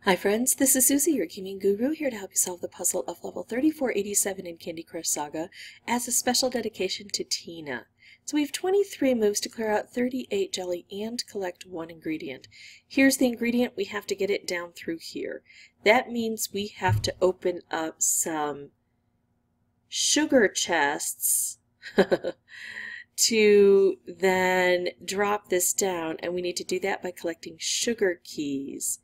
Hi friends, this is Susie, your gaming guru, here to help you solve the puzzle of level 3487 in Candy Crush Saga as a special dedication to Tina. So we have 23 moves to clear out 38 jelly and collect one ingredient. Here's the ingredient, we have to get it down through here. That means we have to open up some sugar chests to then drop this down, and we need to do that by collecting sugar keys.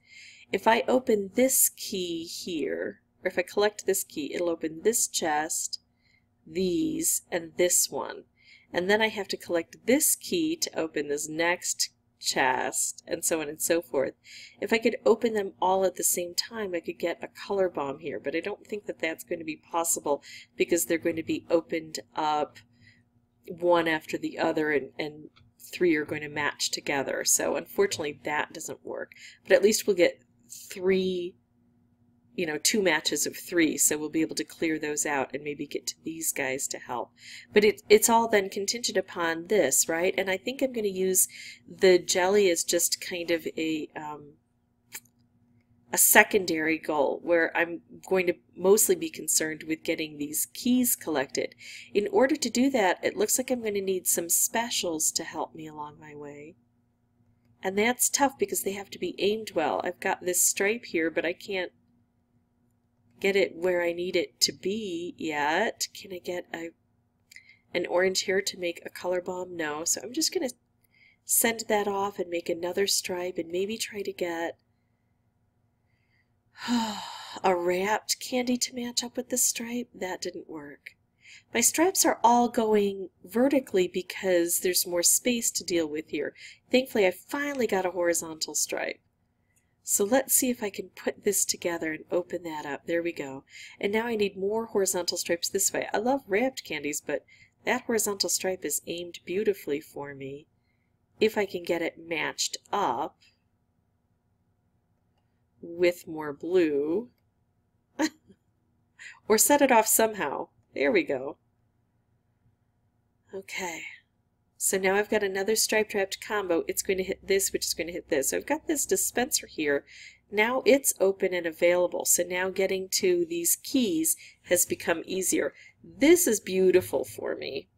If I open this key here, or if I collect this key, it'll open this chest, these, and this one. And then I have to collect this key to open this next chest, and so on and so forth. If I could open them all at the same time, I could get a color bomb here, but I don't think that that's going to be possible because they're going to be opened up one after the other, and three are going to match together. So unfortunately that doesn't work, but at least we'll get three, two matches of three, so we'll be able to clear those out and maybe get to these guys to help. But it's all then contingent upon this, right? And I think I'm going to use the jelly as just kind of a secondary goal, where I'm going to mostly be concerned with getting these keys collected. In order to do that, it looks like I'm going to need some specials to help me along my way. And that's tough because they have to be aimed well. I've got this stripe here, but I can't get it where I need it to be yet. Can I get an orange here to make a color bomb? No. So I'm just going to send that off and make another stripe and maybe try to get a wrapped candy to match up with this stripe. That didn't work. My stripes are all going vertically because there's more space to deal with here. Thankfully, I finally got a horizontal stripe. So let's see if I can put this together and open that up. There we go. And now I need more horizontal stripes this way. I love wrapped candies, but that horizontal stripe is aimed beautifully for me. If I can get it matched up with more blue, or set it off somehow. There we go. Okay, so now I've got another striped wrapped combo. It's going to hit this, which is going to hit this. So I've got this dispenser here. Now it's open and available. So now getting to these keys has become easier. This is beautiful for me.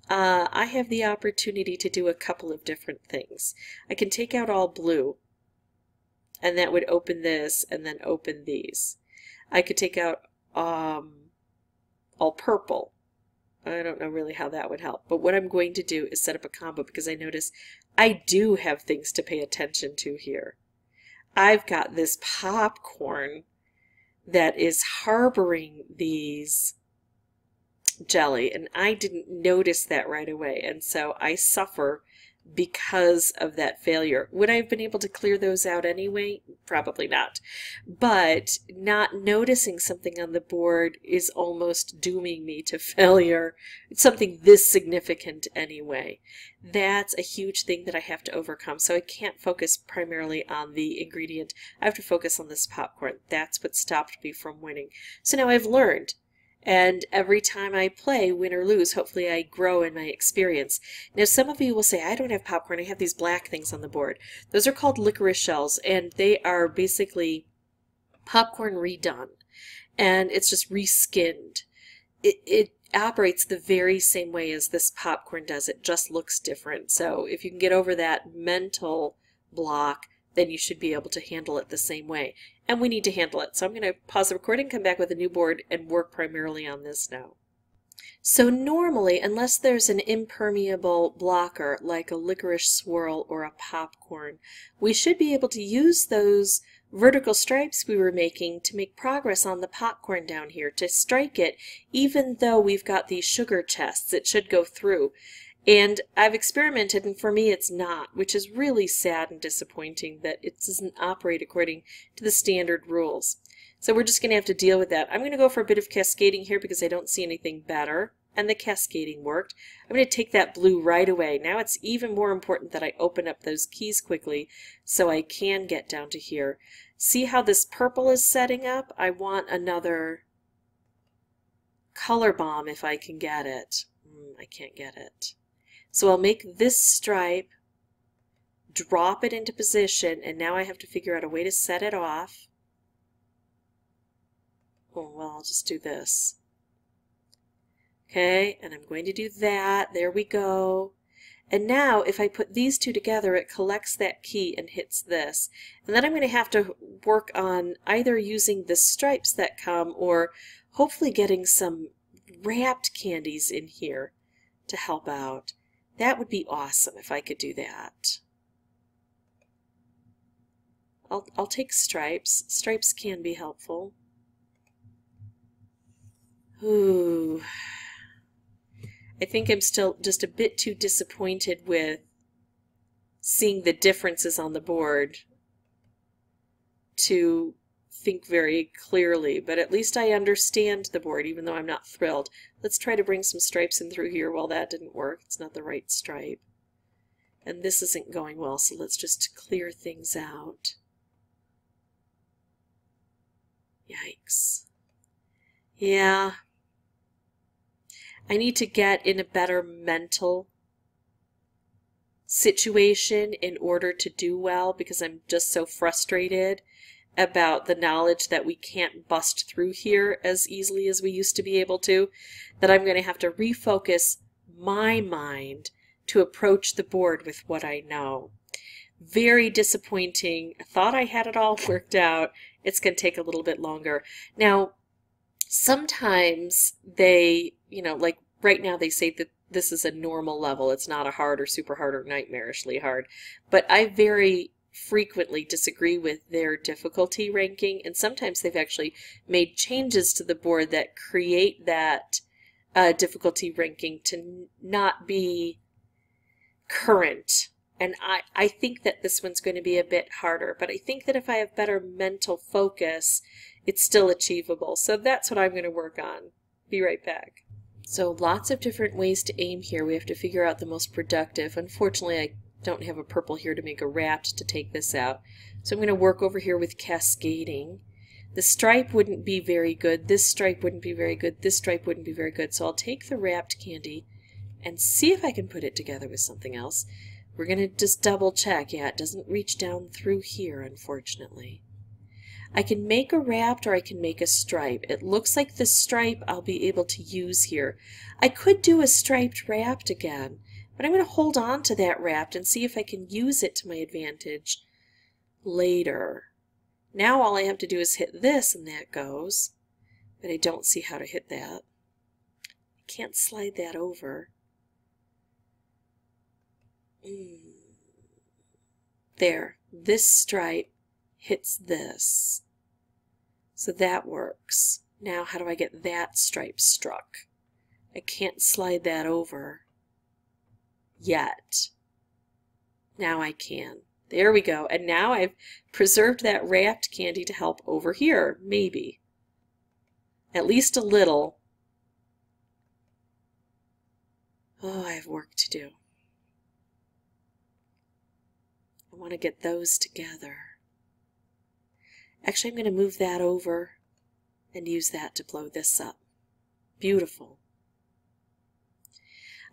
I have the opportunity to do a couple of different things. I can take out all blue, and that would open this and then open these. I could take out all purple. I don't know really how that would help, but what I'm going to do is set up a combo because I notice I do have things to pay attention to here. I've got this popcorn that is harboring these jelly, and I didn't notice that right away, and so I suffer because of that failure. Would I have been able to clear those out anyway? Probably not. But not noticing something on the board is almost dooming me to failure. It's something this significant anyway. That's a huge thing that I have to overcome. So I can't focus primarily on the ingredient. I have to focus on this popcorn. That's what stopped me from winning. So now I've learned. And every time I play, win or lose, hopefully I grow in my experience. Now some of you will say, I don't have popcorn, I have these black things on the board. Those are called licorice shells, and they are basically popcorn redone. And it's just reskinned. It operates the very same way as this popcorn does. It just looks different. So if you can get over that mental block, then you should be able to handle it the same way. And we need to handle it. So I'm going to pause the recording, come back with a new board, and work primarily on this now. So normally, unless there's an impermeable blocker like a licorice swirl or a popcorn, we should be able to use those vertical stripes we were making to make progress on the popcorn down here, to strike it even though we've got these sugar chests. It should go through. And I've experimented, and for me it's not, which is really sad and disappointing that it doesn't operate according to the standard rules. So we're just going to have to deal with that. I'm going to go for a bit of cascading here because I don't see anything better, and the cascading worked. I'm going to take that blue right away. Now it's even more important that I open up those keys quickly so I can get down to here. See how this purple is setting up? I want another color bomb if I can get it. I can't get it. So I'll make this stripe drop it into position, and now I have to figure out a way to set it off. Oh, well, I'll just do this. Okay, and I'm going to do that. There we go. And now if I put these two together, it collects that key and hits this. And then I'm going to have to work on either using the stripes that come or hopefully getting some wrapped candies in here to help out. That would be awesome if I could do that. I'll take stripes. Stripes can be helpful. Ooh. I think I'm still just a bit too disappointed with seeing the differences on the board to think very clearly, but at least I understand the board, even though I'm not thrilled. Let's try to bring some stripes in through here. Well, that didn't work. It's not the right stripe. And this isn't going well, so let's just clear things out. Yikes. Yeah. I need to get in a better mental situation in order to do well, because I'm just so frustrated about the knowledge that we can't bust through here as easily as we used to be able to, that I'm going to have to refocus my mind to approach the board with what I know. Very disappointing. I thought I had it all worked out. It's going to take a little bit longer. Now, sometimes they, like right now they say that this is a normal level. It's not a hard or super hard or nightmarishly hard. But I very frequently disagree with their difficulty ranking, and sometimes they've actually made changes to the board that create that difficulty ranking to not be current. And I think that this one's going to be a bit harder, but I think that if I have better mental focus, it's still achievable. So that's what I'm going to work on. Be right back. So lots of different ways to aim here. We have to figure out the most productive. Unfortunately, I don't have a purple here to make a wrapped to take this out. So I'm going to work over here with cascading. The stripe wouldn't be very good. This stripe wouldn't be very good. This stripe wouldn't be very good. So I'll take the wrapped candy and see if I can put it together with something else. We're going to just double check. Yeah, it doesn't reach down through here, unfortunately. I can make a wrapped or I can make a stripe. It looks like the stripe I'll be able to use here. I could do a striped wrapped again, but I'm going to hold on to that wrapped and see if I can use it to my advantage later. Now all I have to do is hit this and that goes, but I don't see how to hit that. I can't slide that over. There, this stripe hits this. So that works. Now how do I get that stripe struck? I can't slide that over yet. Now I can. There we go. And now I've preserved that wrapped candy to help over here, maybe. At least a little. Oh, I have work to do. I want to get those together. Actually, I'm going to move that over and use that to blow this up. Beautiful.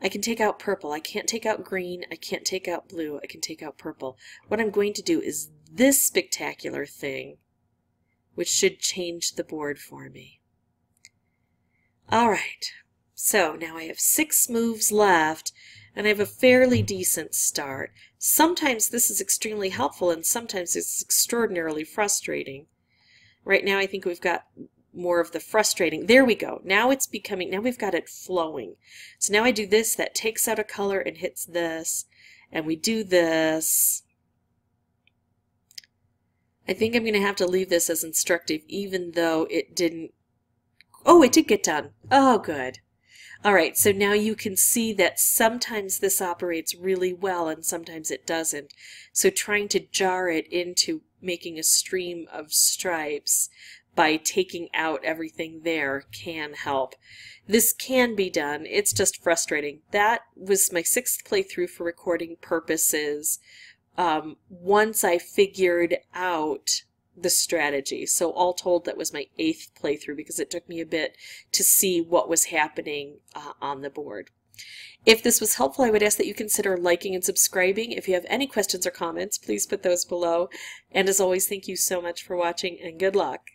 I can take out purple. I can't take out green. I can't take out blue. I can take out purple. What I'm going to do is this spectacular thing, which should change the board for me. All right. So now I have 6 moves left, and I have a fairly decent start. Sometimes this is extremely helpful, and sometimes it's extraordinarily frustrating. Right now I think we've got more of the frustrating. There we go. Now it's becoming, now we've got it flowing. So now I do this, that takes out a color and hits this, and we do this. I think I'm going to have to leave this as instructive, even though it didn't, oh, it did get done. Oh, good. All right, so now you can see that sometimes this operates really well and sometimes it doesn't. So trying to jar it into making a stream of stripes by taking out everything there can help. This can be done. It's just frustrating. That was my 6th playthrough for recording purposes. Once I figured out the strategy. So all told, that was my 8th playthrough because it took me a bit to see what was happening on the board. If this was helpful, I would ask that you consider liking and subscribing. If you have any questions or comments, please put those below. And as always, thank you so much for watching and good luck.